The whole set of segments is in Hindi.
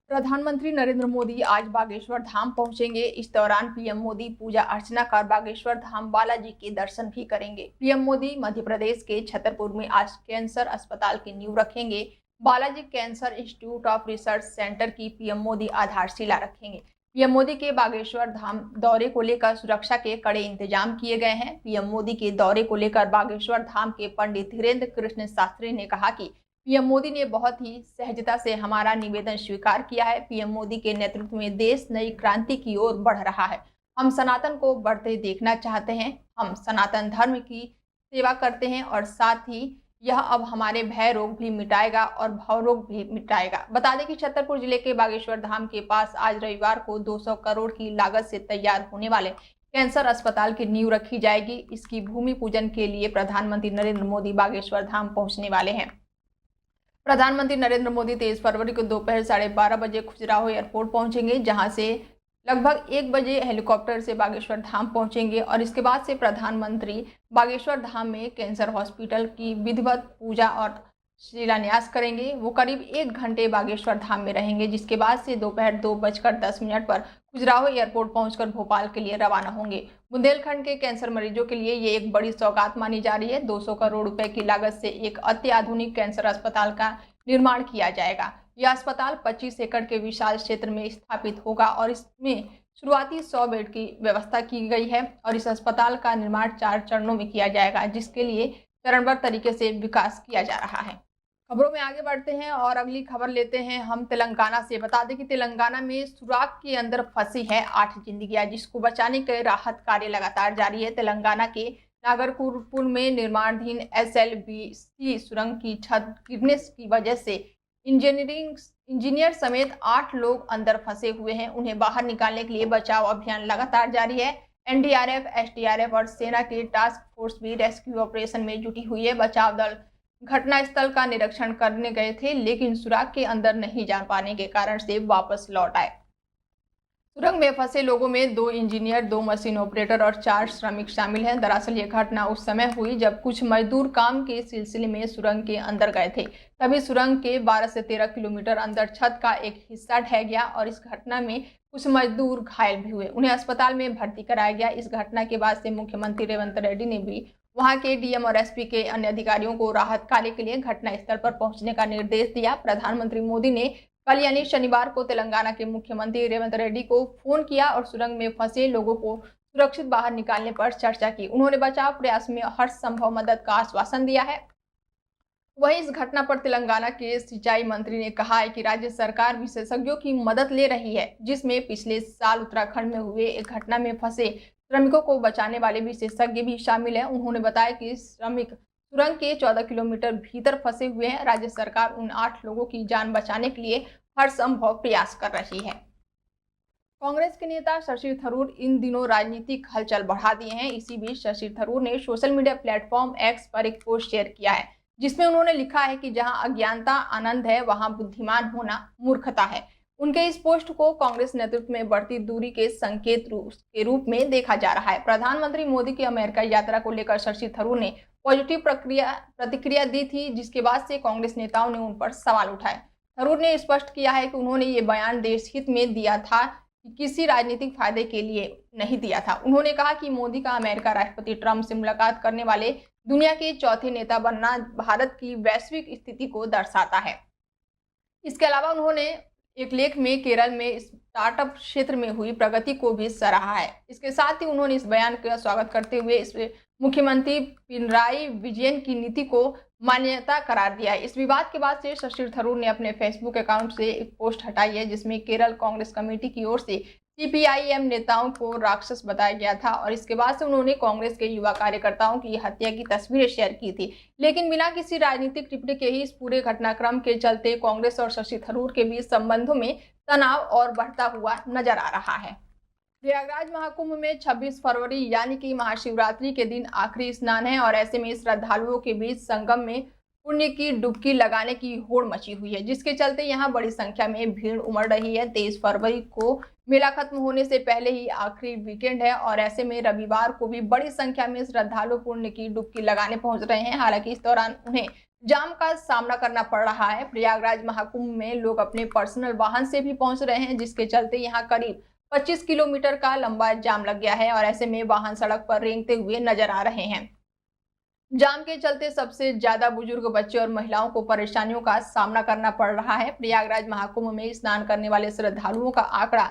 प्रधानमंत्री नरेंद्र मोदी आज बागेश्वर धाम पहुंचेंगे। इस दौरान पीएम मोदी पूजा अर्चना कर बागेश्वर धाम बालाजी के दर्शन भी करेंगे। पीएम मोदी मध्य प्रदेश के छतरपुर में आज कैंसर अस्पताल की नींव रखेंगे। Balaji cancer institute of research centre की पीएम मोदी आधारशिला रखेंगे। पीएम मोदी के बागेश्वर धाम दौरे को लेकर सुरक्षा के कड़े इंतजाम किए गए हैं। पीएम मोदी के दौरे को लेकर बागेश्वर धाम के पंडित धीरेन्द्र कृष्ण शास्त्री ने कहा कि पीएम मोदी ने बहुत ही सहजता से हमारा निवेदन स्वीकार किया है। पीएम मोदी के नेतृत्व में देश नई क्रांति की ओर बढ़ रहा है। हम सनातन को बढ़ते देखना चाहते हैं। हम सनातन धर्म की सेवा करते हैं और साथ ही यह अब हमारे भय रोग भी मिटाएगा और भव रोग भी मिटाएगा। बता दें कि छतरपुर जिले के बागेश्वर धाम के पास आज रविवार को 200 करोड़ की लागत से तैयार होने वाले कैंसर अस्पताल की नींव रखी जाएगी। इसकी भूमि पूजन के लिए प्रधानमंत्री नरेंद्र मोदी बागेश्वर धाम पहुंचने वाले हैं। प्रधानमंत्री नरेंद्र मोदी 23 फरवरी को दोपहर 12:30 बजे खजुराहो एयरपोर्ट पहुंचेंगे, जहां से लगभग 1 बजे हेलीकॉप्टर से बागेश्वर धाम पहुंचेंगे और इसके बाद से प्रधानमंत्री बागेश्वर धाम में कैंसर हॉस्पिटल की विधिवत पूजा और शिलान्यास करेंगे। वो करीब 1 घंटे बागेश्वर धाम में रहेंगे, जिसके बाद से दोपहर 2:10 पर खजुराहो एयरपोर्ट पहुंचकर भोपाल के लिए रवाना होंगे। बुंदेलखंड के कैंसर मरीजों के लिए ये एक बड़ी सौगात मानी जा रही है। 200 करोड़ रुपए की लागत से एक अत्याधुनिक कैंसर अस्पताल का निर्माण किया जाएगा। यह अस्पताल 25 एकड़ के विशाल क्षेत्र में स्थापित होगा और इसमें शुरुआती 100 बेड की व्यवस्था की गई है और इस अस्पताल का निर्माण 4 चरणों में किया जाएगा, जिसके लिए चरणबद्ध तरीके से विकास किया जा रहा है। खबरों में आगे बढ़ते हैं और अगली खबर लेते हैं हम तेलंगाना से। बता दें कि तेलंगाना में सुराग के अंदर फंसी है 8 जिंदगियां, जिसको बचाने के राहत कार्य लगातार जारी है। तेलंगाना के नागरकुरपुर में निर्माणाधीन SLBC सुरंग की छत गिरने की वजह से इंजीनियर समेत 8 लोग अंदर फंसे हुए हैं। उन्हें बाहर निकालने के लिए बचाव अभियान लगातार जारी है। NDRF, SDRF और सेना की टास्क फोर्स भी रेस्क्यू ऑपरेशन में जुटी हुई है। बचाव दल घटनास्थल का निरीक्षण करने गए थे, लेकिन सुराग के अंदर नहीं जा पाने के कारण से वापस लौट आए। सुरंग में फंसे लोगों में 2 इंजीनियर, 2 मशीन ऑपरेटर और 4 श्रमिक शामिल हैं। दरअसल ये घटना उस समय हुई जब कुछ मजदूर काम के सिलसिले में सुरंग के अंदर गए थे। तभी सुरंग के 12 से 13 किलोमीटर अंदर छत का एक हिस्सा ढह गया और इस घटना में कुछ मजदूर घायल भी हुए। उन्हें अस्पताल में भर्ती कराया गया। इस घटना के बाद से मुख्यमंत्री रेवंत रेड्डी ने भी वहां के DM और SP के अन्य अधिकारियों को राहत कार्य के लिए घटनास्थल पर पहुंचने का निर्देश दिया। प्रधानमंत्री मोदी ने कल यानी शनिवार को तेलंगाना के मुख्यमंत्री रेवंत रेड्डी को फोन किया और सुरंग में फंसे लोगों को सुरक्षित बाहर निकालने पर चर्चा की। उन्होंने बचाव प्रयास में हर संभव मदद का आश्वासन दिया है। वहीं इस घटना पर तेलंगाना के सिंचाई मंत्री ने कहा है कि राज्य सरकार विशेषज्ञों की मदद ले रही है, जिसमें पिछले साल उत्तराखंड में हुए एक घटना में फंसे श्रमिकों को बचाने वाले विशेषज्ञ भी शामिल हैं। उन्होंने बताया कि श्रमिक सुरंग के 14 किलोमीटर भीतर फंसे हुए हैं। राज्य सरकार उन 8 लोगों की जान बचाने के लिए हर संभव प्रयास कर रही है। कांग्रेस के नेता शशि थरूर इन दिनों राजनीतिक हलचल बढ़ा दिए हैं। इसी बीच शशि थरूर ने सोशल मीडिया प्लेटफॉर्म X पर एक पोस्ट शेयर किया है, जिसमें उन्होंने लिखा है कि जहां अज्ञानता आनंद है, वहां बुद्धिमान होना मूर्खता है। उनके इस पोस्ट को कांग्रेस नेतृत्व में बढ़ती दूरी के संकेत के रूप में देखा जा रहा है। प्रधानमंत्री मोदी की अमेरिका यात्रा को लेकर शशि थरूर ने पॉजिटिव प्रतिक्रिया दी थी, जिसके बाद से कांग्रेस नेताओं ने उन पर सवाल उठाए। थरूर ने स्पष्ट किया है कि उन्होंने ये बयान देश हित में दिया था, किसी राजनीतिक फायदे के लिए नहीं दिया था। उन्होंने कहा कि मोदी का अमेरिका राष्ट्रपति ट्रंप से मुलाकात करने वाले दुनिया के चौथे नेता बनना भारत की वैश्विक स्थिति को दर्शाता है। इसके अलावा उन्होंने एक लेख में केरल में स्टार्टअप क्षेत्र में हुई प्रगति को भी सराहा है। इसके साथ ही उन्होंने इस बयान का स्वागत करते हुए इस मुख्यमंत्री पिनराई विजयन की नीति को मान्यता करार दिया है। इस विवाद के बाद से शशि थरूर ने अपने फेसबुक अकाउंट से एक पोस्ट हटाई है, जिसमें केरल कांग्रेस कमेटी की ओर से CPIM नेताओं को राक्षस बताया गया था और इसके बाद से उन्होंने कांग्रेस के युवा कार्यकर्ताओं की हत्या की तस्वीरें शेयर की थी। लेकिन बिना किसी राजनीतिक टिप्पणी के ही इस पूरे घटनाक्रम के चलते कांग्रेस और शशि थरूर के बीच संबंधों में तनाव और बढ़ता हुआ नजर आ रहा है। प्रयागराज महाकुंभ में 26 फरवरी यानी कि महाशिवरात्रि के दिन आखिरी स्नान है और ऐसे में श्रद्धालुओं के बीच संगम में पुण्य की डुबकी लगाने की होड़ मची हुई है, जिसके चलते यहां बड़ी संख्या में भीड़ उमड़ रही है। 23 फरवरी को मेला खत्म होने से पहले ही आखिरी वीकेंड है और ऐसे में रविवार को भी बड़ी संख्या में श्रद्धालु पुण्य की डुबकी लगाने पहुंच रहे हैं। हालांकि इस दौरान उन्हें जाम का सामना करना पड़ रहा है। प्रयागराज महाकुंभ में लोग अपने पर्सनल वाहन से भी पहुंच रहे हैं, जिसके चलते यहां करीब 25 किलोमीटर का लंबा जाम लग गया है और ऐसे में वाहन सड़क पर रेंगते हुए नजर आ रहे हैं। जाम के चलते सबसे ज्यादा बुजुर्ग, बच्चे और महिलाओं को परेशानियों का सामना करना पड़ रहा है। प्रयागराज महाकुंभ में स्नान करने वाले श्रद्धालुओं का आंकड़ा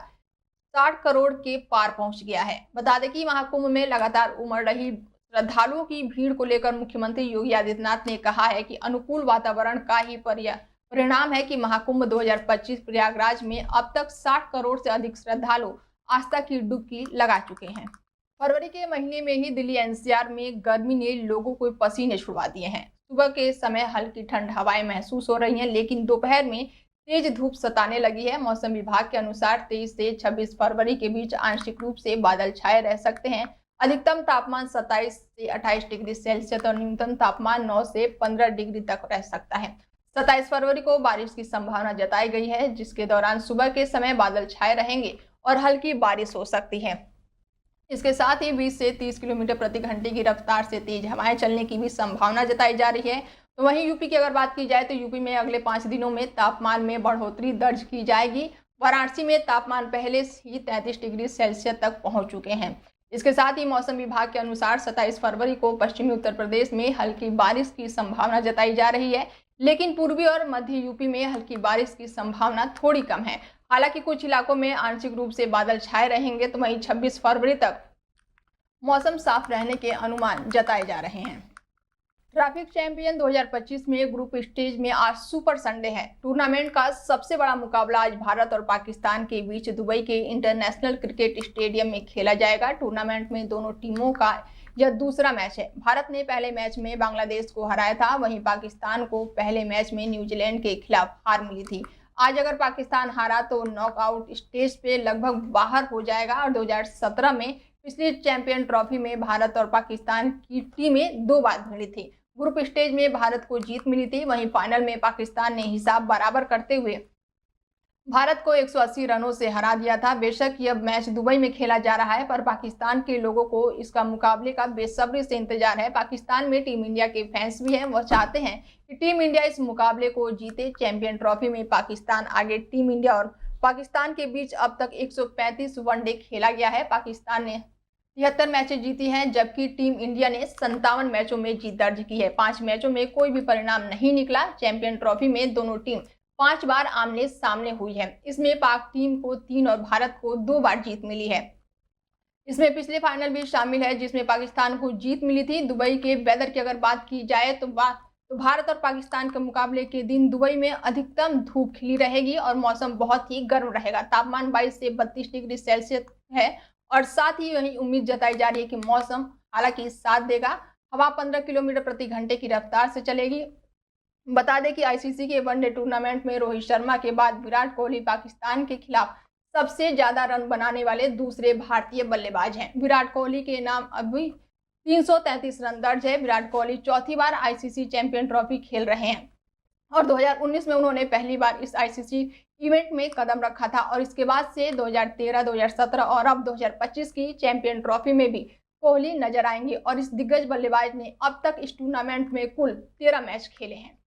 60 करोड़ के पार पहुंच गया है। बता दें कि महाकुंभ में लगातार उमड़ रही श्रद्धालुओं की भीड़ को लेकर मुख्यमंत्री योगी आदित्यनाथ ने कहा है कि अनुकूल वातावरण का ही परिणाम है कि महाकुंभ 2025 प्रयागराज में अब तक 60 करोड़ से अधिक श्रद्धालु आस्था की डुबकी लगा चुके हैं। फरवरी के महीने में ही दिल्ली एनसीआर में गर्मी ने लोगों को पसीने छुड़वा दिए हैं। सुबह के समय हल्की ठंड हवाएं महसूस हो रही हैं, लेकिन दोपहर में तेज धूप सताने लगी है। मौसम विभाग के अनुसार 23 से 26 फरवरी के बीच आंशिक रूप से बादल छाए रह सकते हैं। अधिकतम तापमान 27 से 28 डिग्री सेल्सियस और न्यूनतम तापमान 9 से 15 डिग्री तक रह सकता है। 27 फरवरी को बारिश की संभावना जताई गई है, जिसके दौरान सुबह के समय बादल छाए रहेंगे और हल्की बारिश हो सकती है। इसके साथ ही 20 से 30 किलोमीटर प्रति घंटे की रफ्तार से तेज हवाएं चलने की भी संभावना जताई जा रही है। तो वहीं यूपी की अगर बात की जाए तो यूपी में अगले 5 दिनों में तापमान में बढ़ोतरी दर्ज की जाएगी। वाराणसी में तापमान पहले से ही 33 डिग्री सेल्सियस तक पहुंच चुके हैं। इसके साथ ही मौसम विभाग के अनुसार 27 फरवरी को पश्चिमी उत्तर प्रदेश में हल्की बारिश की संभावना जताई जा रही है, लेकिन पूर्वी और मध्य यूपी में हल्की बारिश की संभावना थोड़ी कम है। हालांकि कुछ इलाकों में आंशिक रूप से बादल छाए रहेंगे। तो वहीं 26 फरवरी तक मौसम साफ रहने के अनुमान जताए जा रहे हैं। ट्रैफिक चैंपियन 2025 में ग्रुप स्टेज में आज सुपर संडे है। टूर्नामेंट का सबसे बड़ा मुकाबला आज भारत और पाकिस्तान के बीच दुबई के इंटरनेशनल क्रिकेट स्टेडियम में खेला जाएगा। टूर्नामेंट में दोनों टीमों का यह दूसरा मैच है। भारत ने पहले मैच में बांग्लादेश को हराया था, वहीं पाकिस्तान को पहले मैच में न्यूजीलैंड के खिलाफ हार मिली थी। आज अगर पाकिस्तान हारा तो नॉकआउट स्टेज पे लगभग बाहर हो जाएगा। और 2017 में पिछली चैंपियन ट्रॉफी में भारत और पाकिस्तान की टीमें 2 बार भिड़ी थी। ग्रुप स्टेज में भारत को जीत मिली थी, वहीं फाइनल में पाकिस्तान ने हिसाब बराबर करते हुए भारत को 180 रनों से हरा दिया था। बेशक यह मैच दुबई में खेला जा रहा है, पर पाकिस्तान के लोगों को इसका मुकाबले का बेसब्री से इंतजार है। पाकिस्तान में टीम इंडिया के फैंस भी हैं, वह चाहते हैं कि टीम इंडिया इस मुकाबले को जीते। चैंपियन ट्रॉफी में पाकिस्तान आगे। टीम इंडिया और पाकिस्तान के बीच अब तक 135 वनडे खेला गया है। पाकिस्तान ने 73 मैचें जीती हैं, जबकि टीम इंडिया ने 57 मैचों में जीत दर्ज की है। 5 मैचों में कोई भी परिणाम नहीं निकला। चैंपियन ट्रॉफी में दोनों टीम 5 बार आमने सामने हुई है। इसमें पाक टीम को 3 और भारत को 2 बार जीत मिली है। इसमें पिछले फाइनल भी शामिल है, जिसमें पाकिस्तान को जीत मिली थी। दुबई के वेदर की अगर बात की जाए तो भारत और पाकिस्तान के मुकाबले के दिन दुबई में अधिकतम धूप खिली रहेगी और मौसम बहुत ही गर्म रहेगा। तापमान 22 से 32 डिग्री सेल्सियस है और साथ ही वही उम्मीद जताई जा रही है कि मौसम हालांकि साथ देगा। हवा 15 किलोमीटर प्रति घंटे की रफ्तार से चलेगी। बता दें कि आईसीसी के वनडे टूर्नामेंट में रोहित शर्मा के बाद विराट कोहली पाकिस्तान के खिलाफ सबसे ज्यादा रन बनाने वाले दूसरे भारतीय बल्लेबाज हैं। विराट कोहली के नाम अभी 333 रन दर्ज है। विराट कोहली चौथी बार आईसीसी चैंपियन ट्रॉफी खेल रहे हैं और 2019 में उन्होंने पहली बार इस आईसीसी इवेंट में कदम रखा था और इसके बाद से 2013, 2017 और अब 2025 की चैंपियन ट्रॉफी में भी कोहली नजर आएंगे। और इस दिग्गज बल्लेबाज ने अब तक इस टूर्नामेंट में कुल 13 मैच खेले हैं।